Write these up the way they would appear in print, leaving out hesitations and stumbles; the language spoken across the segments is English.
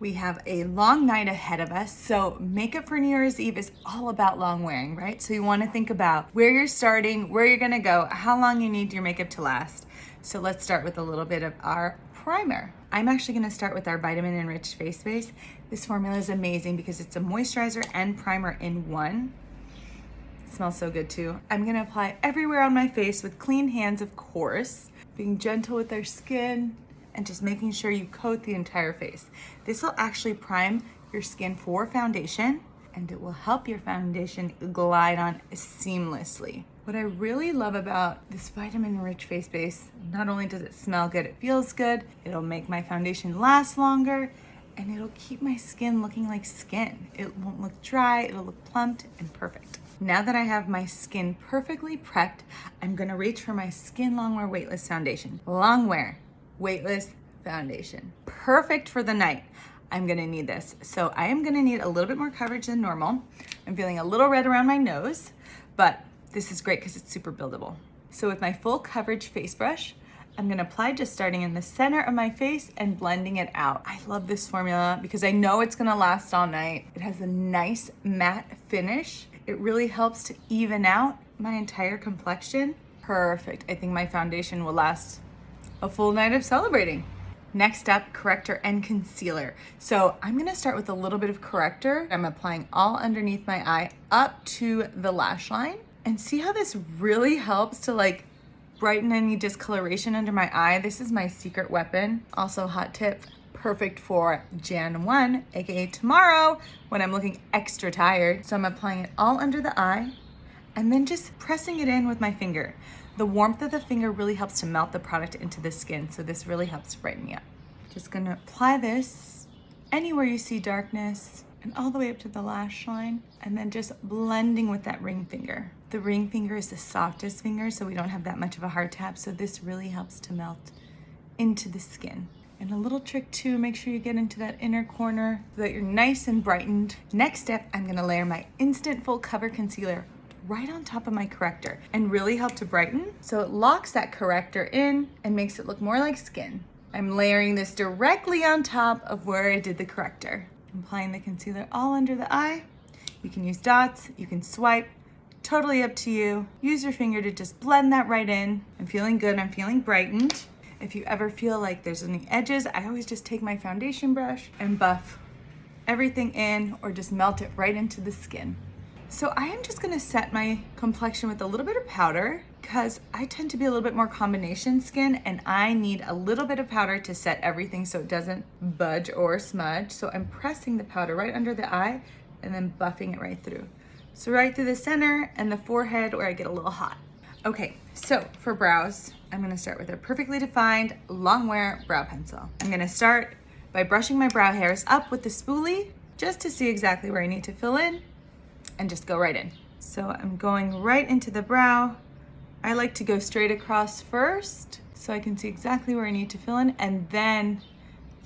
We have a long night ahead of us, so makeup for New Year's Eve is all about long wearing, right? So you want to think about where you're starting, where you're gonna go, how long you need your makeup to last. So let's start with a little bit of our primer. I'm actually gonna start with our vitamin enriched face base. This formula is amazing because it's a moisturizer and primer in one. It smells so good too. I'm gonna apply everywhere on my face with clean hands, of course, being gentle with our skin, and just making sure you coat the entire face. This will actually prime your skin for foundation, and it will help your foundation glide on seamlessly. What I really love about this vitamin-rich face base, not only does it smell good, it feels good, it'll make my foundation last longer, and it'll keep my skin looking like skin. It won't look dry, it'll look plumped and perfect. Now that I have my skin perfectly prepped, I'm gonna reach for my Skin Longwear Weightless Foundation. Longwear Weightless Foundation. Perfect for the night. I'm gonna need this. So I am gonna need a little bit more coverage than normal. I'm feeling a little red around my nose, but this is great because it's super buildable. So with my full coverage face brush, I'm gonna apply just starting in the center of my face and blending it out. I love this formula because I know it's gonna last all night. It has a nice matte finish. It really helps to even out my entire complexion. Perfect. I think my foundation will last a full night of celebrating. Next up, corrector and concealer. So I'm gonna start with a little bit of corrector. I'm applying all underneath my eye up to the lash line. And see how this really helps to like brighten any discoloration under my eye. This is my secret weapon. Also, hot tip, perfect for Jan 1, aka tomorrow, when I'm looking extra tired. So I'm applying it all under the eye and then just pressing it in with my finger. The warmth of the finger really helps to melt the product into the skin, so this really helps brighten me up. Just gonna apply this anywhere you see darkness and all the way up to the lash line, and then just blending with that ring finger. The ring finger is the softest finger, so we don't have that much of a hard tap, so this really helps to melt into the skin. And a little trick too, make sure you get into that inner corner so that you're nice and brightened. Next step, I'm gonna layer my Instant Full Cover Concealer right on top of my corrector and really help to brighten. So it locks that corrector in and makes it look more like skin. I'm layering this directly on top of where I did the corrector. I'm applying the concealer all under the eye. You can use dots, you can swipe, totally up to you. Use your finger to just blend that right in. I'm feeling good, I'm feeling brightened. If you ever feel like there's any edges, I always just take my foundation brush and buff everything in or just melt it right into the skin. So I am just gonna set my complexion with a little bit of powder because I tend to be a little bit more combination skin and I need a little bit of powder to set everything so it doesn't budge or smudge. So I'm pressing the powder right under the eye and then buffing it right through. So right through the center and the forehead where I get a little hot. Okay, so for brows, I'm gonna start with a perfectly defined Longwear brow pencil. I'm gonna start by brushing my brow hairs up with the spoolie just to see exactly where I need to fill in and just go right in. So I'm going right into the brow. I like to go straight across first so I can see exactly where I need to fill in and then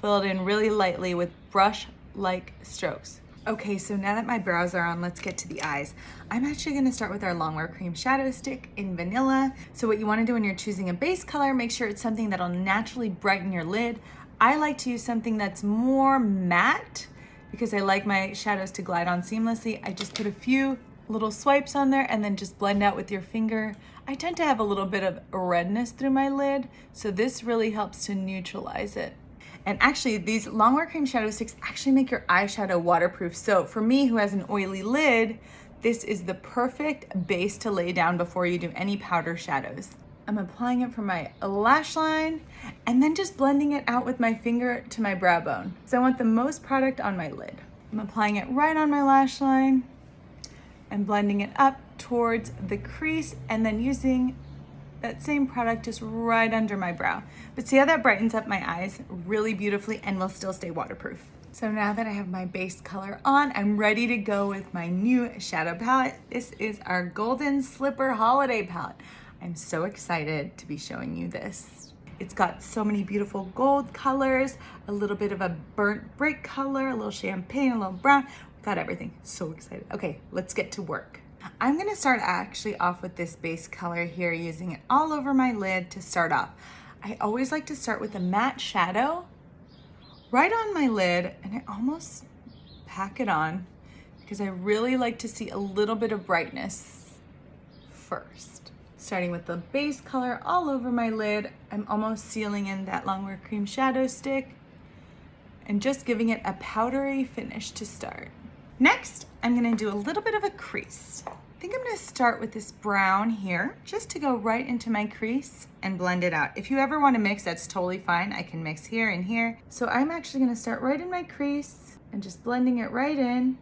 fill it in really lightly with brush-like strokes. Okay, so now that my brows are on, let's get to the eyes. I'm actually gonna start with our Longwear Cream Shadow Stick in Vanilla. So what you wanna do when you're choosing a base color, make sure it's something that'll naturally brighten your lid. I like to use something that's more matte because I like my shadows to glide on seamlessly. I just put a few little swipes on there and then just blend out with your finger. I tend to have a little bit of redness through my lid, so this really helps to neutralize it. And actually, these Longwear Cream Shadow Sticks actually make your eyeshadow waterproof. So for me, who has an oily lid, this is the perfect base to lay down before you do any powder shadows. I'm applying it from my lash line and then just blending it out with my finger to my brow bone. So I want the most product on my lid. I'm applying it right on my lash line and blending it up towards the crease and then using that same product just right under my brow. But see how that brightens up my eyes really beautifully and will still stay waterproof. So now that I have my base color on, I'm ready to go with my new shadow palette. This is our Golden Slipper Holiday Palette. I'm so excited to be showing you this. It's got so many beautiful gold colors, a little bit of a burnt brick color, a little champagne, a little brown. We've got everything. So excited. Okay, let's get to work. I'm gonna start actually off with this base color here, using it all over my lid to start off. I always like to start with a matte shadow right on my lid, and I almost pack it on because I really like to see a little bit of brightness first. Starting with the base color all over my lid, I'm almost sealing in that Longwear Cream Shadow Stick and just giving it a powdery finish to start. Next, I'm gonna do a little bit of a crease. I think I'm gonna start with this brown here, just to go right into my crease and blend it out. If you ever wanna mix, that's totally fine. I can mix here and here. So I'm actually gonna start right in my crease and just blending it right in.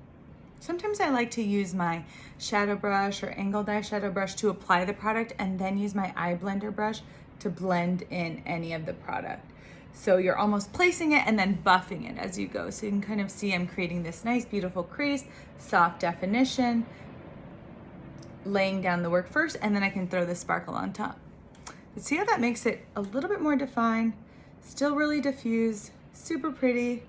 Sometimes I like to use my shadow brush or angled eyeshadow brush to apply the product and then use my eye blender brush to blend in any of the product. So you're almost placing it and then buffing it as you go. So you can kind of see I'm creating this nice, beautiful crease, soft definition, laying down the work first, and then I can throw the sparkle on top. But see how that makes it a little bit more defined, still really diffused, super pretty,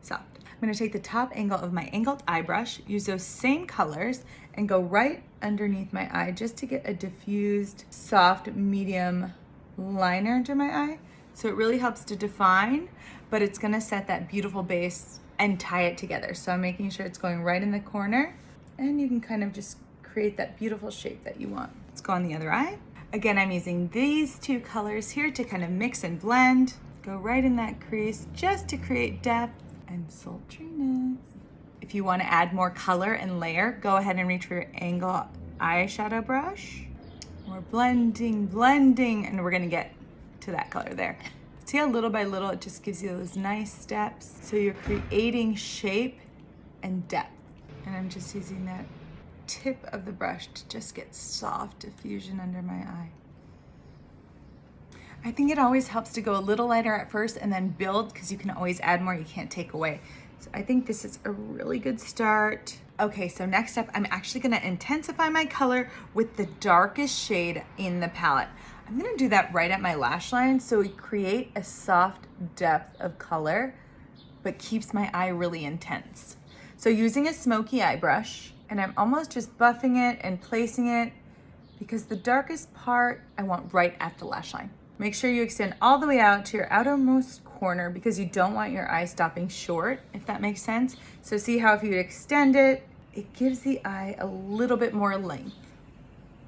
soft. I'm gonna take the top angle of my angled eye brush, use those same colors, and go right underneath my eye just to get a diffused, soft, medium liner into my eye. So it really helps to define, but it's gonna set that beautiful base and tie it together. So I'm making sure it's going right in the corner, and you can kind of just create that beautiful shape that you want. Let's go on the other eye. Again, I'm using these two colors here to kind of mix and blend. Go right in that crease just to create depth and sultriness. If you want to add more color and layer, go ahead and reach for your angle eyeshadow brush. We're blending, and we're gonna get to that color there. See how little by little it just gives you those nice steps. So you're creating shape and depth. And I'm just using that tip of the brush to just get soft diffusion under my eye. I think it always helps to go a little lighter at first and then build, because you can always add more, you can't take away. So I think this is a really good start. Okay, so next up, I'm actually gonna intensify my color with the darkest shade in the palette. I'm gonna do that right at my lash line so we create a soft depth of color, but keeps my eye really intense. So using a smoky eye brush, and I'm almost just buffing it and placing it because the darkest part I want right at the lash line. Make sure you extend all the way out to your outermost corner because you don't want your eye stopping short, if that makes sense. So see how if you extend it, it gives the eye a little bit more length.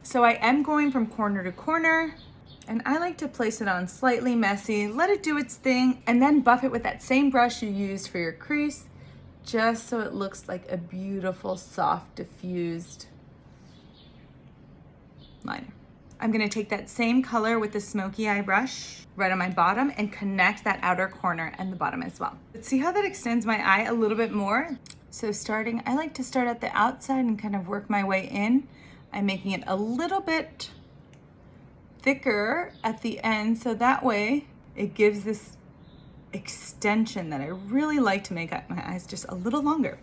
So I am going from corner to corner, and I like to place it on slightly messy, let it do its thing, and then buff it with that same brush you used for your crease, just so it looks like a beautiful, soft, diffused liner. I'm gonna take that same color with the smoky eye brush right on my bottom and connect that outer corner and the bottom as well. But see how that extends my eye a little bit more? So I like to start at the outside and kind of work my way in. I'm making it a little bit thicker at the end, so that way it gives this extension that I really like to make my eyes just a little longer.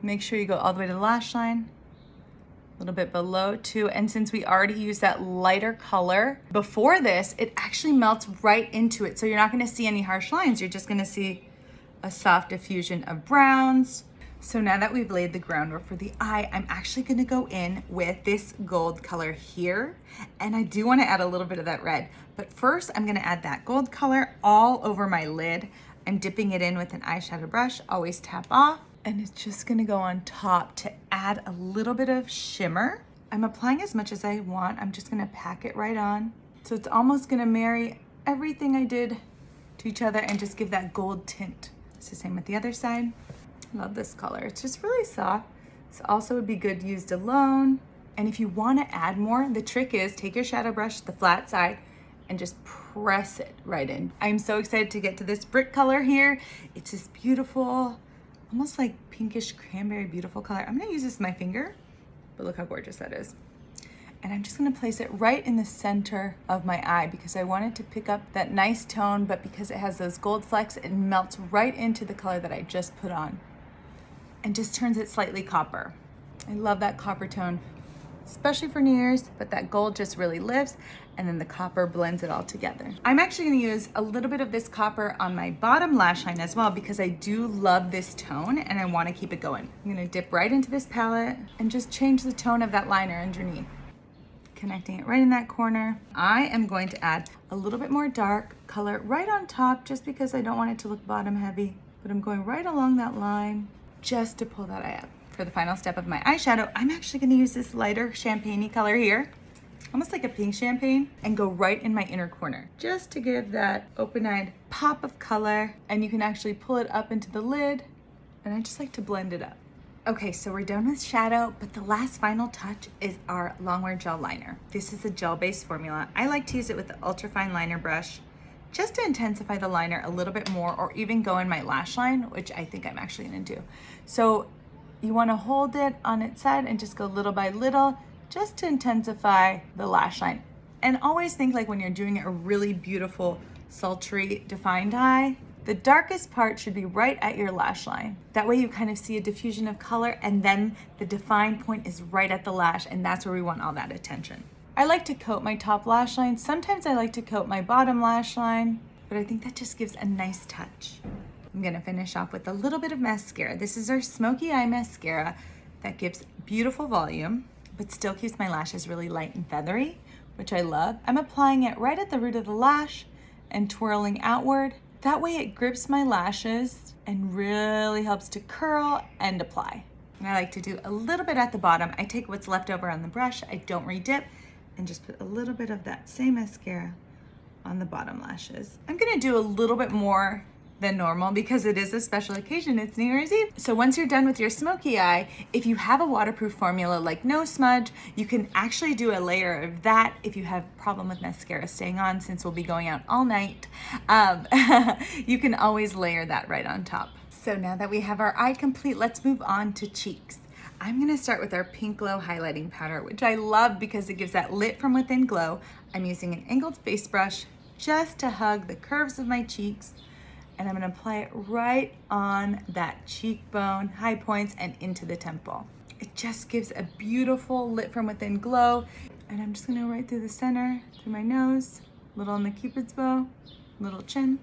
Make sure you go all the way to the lash line, a little bit below too, and since we already used that lighter color before this, it actually melts right into it, so you're not gonna see any harsh lines, you're just gonna see a soft diffusion of browns. So now that we've laid the groundwork for the eye, I'm actually gonna go in with this gold color here, and I do wanna add a little bit of that red, but first I'm gonna add that gold color all over my lid. I'm dipping it in with an eyeshadow brush, always tap off, and it's just gonna go on top to add a little bit of shimmer. I'm applying as much as I want. I'm just gonna pack it right on. So it's almost gonna marry everything I did to each other and just give that gold tint. It's the same with the other side. Love this color. It's just really soft. This also would be good used alone. And if you want to add more, the trick is take your shadow brush, the flat side, and just press it right in. I'm so excited to get to this brick color here. It's this beautiful, almost like pinkish cranberry, beautiful color. I'm gonna use this with my finger, but look how gorgeous that is. And I'm just gonna place it right in the center of my eye because I wanted to pick up that nice tone, but because it has those gold flecks, it melts right into the color that I just put on and just turns it slightly copper. I love that copper tone, especially for New Year's, but that gold just really lifts and then the copper blends it all together. I'm actually gonna use a little bit of this copper on my bottom lash line as well because I do love this tone and I wanna keep it going. I'm gonna dip right into this palette and just change the tone of that liner underneath. connecting it right in that corner. I am going to add a little bit more dark color right on top just because I don't want it to look bottom heavy, but I'm going right along that line just to pull that eye up. For the final step of my eyeshadow, I'm actually gonna use this lighter champagne-y color here, almost like a pink champagne, and go right in my inner corner just to give that open-eyed pop of color. And you can actually pull it up into the lid, and I just like to blend it up. Okay, so we're done with shadow, but the last final touch is our longwear gel liner. This is a gel-based formula. I like to use it with the ultrafine liner brush just to intensify the liner a little bit more, or even go in my lash line, which I think I'm actually gonna do. So you wanna hold it on its side and just go little by little, just to intensify the lash line. And always think like when you're doing a really beautiful, sultry, defined eye, the darkest part should be right at your lash line. That way you kind of see a diffusion of color, and then the defined point is right at the lash, and that's where we want all that attention. I like to coat my top lash line. Sometimes I like to coat my bottom lash line, but I think that just gives a nice touch. I'm gonna finish off with a little bit of mascara. This is our smoky eye mascara that gives beautiful volume, but still keeps my lashes really light and feathery, which I love. I'm applying it right at the root of the lash and twirling outward. That way it grips my lashes and really helps to curl and apply. And I like to do a little bit at the bottom. I take what's left over on the brush, I don't re-dip, and just put a little bit of that same mascara on the bottom lashes. I'm gonna do a little bit more than normal because it is a special occasion, it's New Year's Eve. So once you're done with your smoky eye, if you have a waterproof formula like No Smudge, you can actually do a layer of that if you have a problem with mascara staying on, since we'll be going out all night. You can always layer that right on top. So now that we have our eye complete, let's move on to cheeks. I'm gonna start with our Pink Glow highlighting powder, which I love because it gives that lit from within glow. I'm using an angled face brush just to hug the curves of my cheeks, and I'm gonna apply it right on that cheekbone, high points, and into the temple. It just gives a beautiful lit from within glow. And I'm just gonna go right through the center, through my nose, a little on the Cupid's bow, little chin.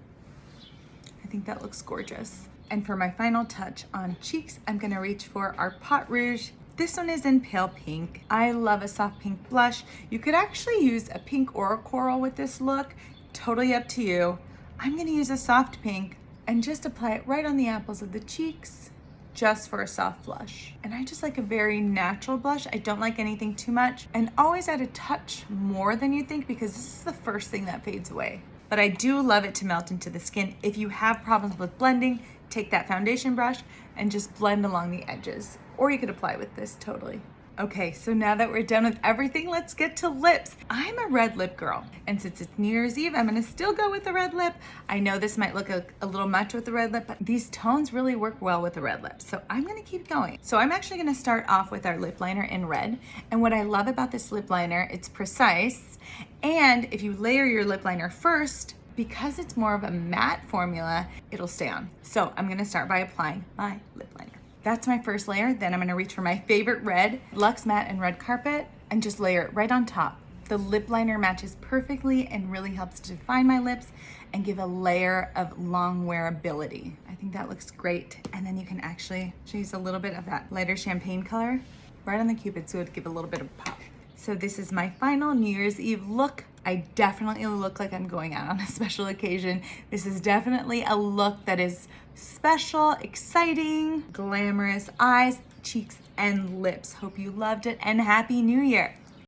I think that looks gorgeous. And for my final touch on cheeks, I'm gonna reach for our Pot Rouge. This one is in pale pink. I love a soft pink blush. You could actually use a pink or a coral with this look, totally up to you. I'm gonna use a soft pink and just apply it right on the apples of the cheeks, just for a soft blush. And I just like a very natural blush. I don't like anything too much, and always add a touch more than you think, because this is the first thing that fades away. But I do love it to melt into the skin. If you have problems with blending, take that foundation brush and just blend along the edges, or you could apply with this totally. Okay, so now that we're done with everything, let's get to lips. I'm a red lip girl, and since it's New Year's Eve, I'm gonna still go with the red lip. I know this might look a little much with the red lip, but these tones really work well with the red lip, so I'm gonna keep going. So I'm actually gonna start off with our lip liner in red, and what I love about this lip liner, it's precise, and if you layer your lip liner first, because it's more of a matte formula, it'll stay on. So I'm gonna start by applying my lip liner. That's my first layer. Then I'm gonna reach for my favorite red, Luxe Matte and Red Carpet, and just layer it right on top. The lip liner matches perfectly and really helps to define my lips and give a layer of long wearability. I think that looks great. And then you can actually use a little bit of that lighter champagne color right on the Cupid, so it'd give a little bit of pop. So this is my final New Year's Eve look. I definitely look like I'm going out on a special occasion. This is definitely a look that is special, exciting, glamorous, eyes, cheeks, and lips. Hope you loved it, and Happy New Year.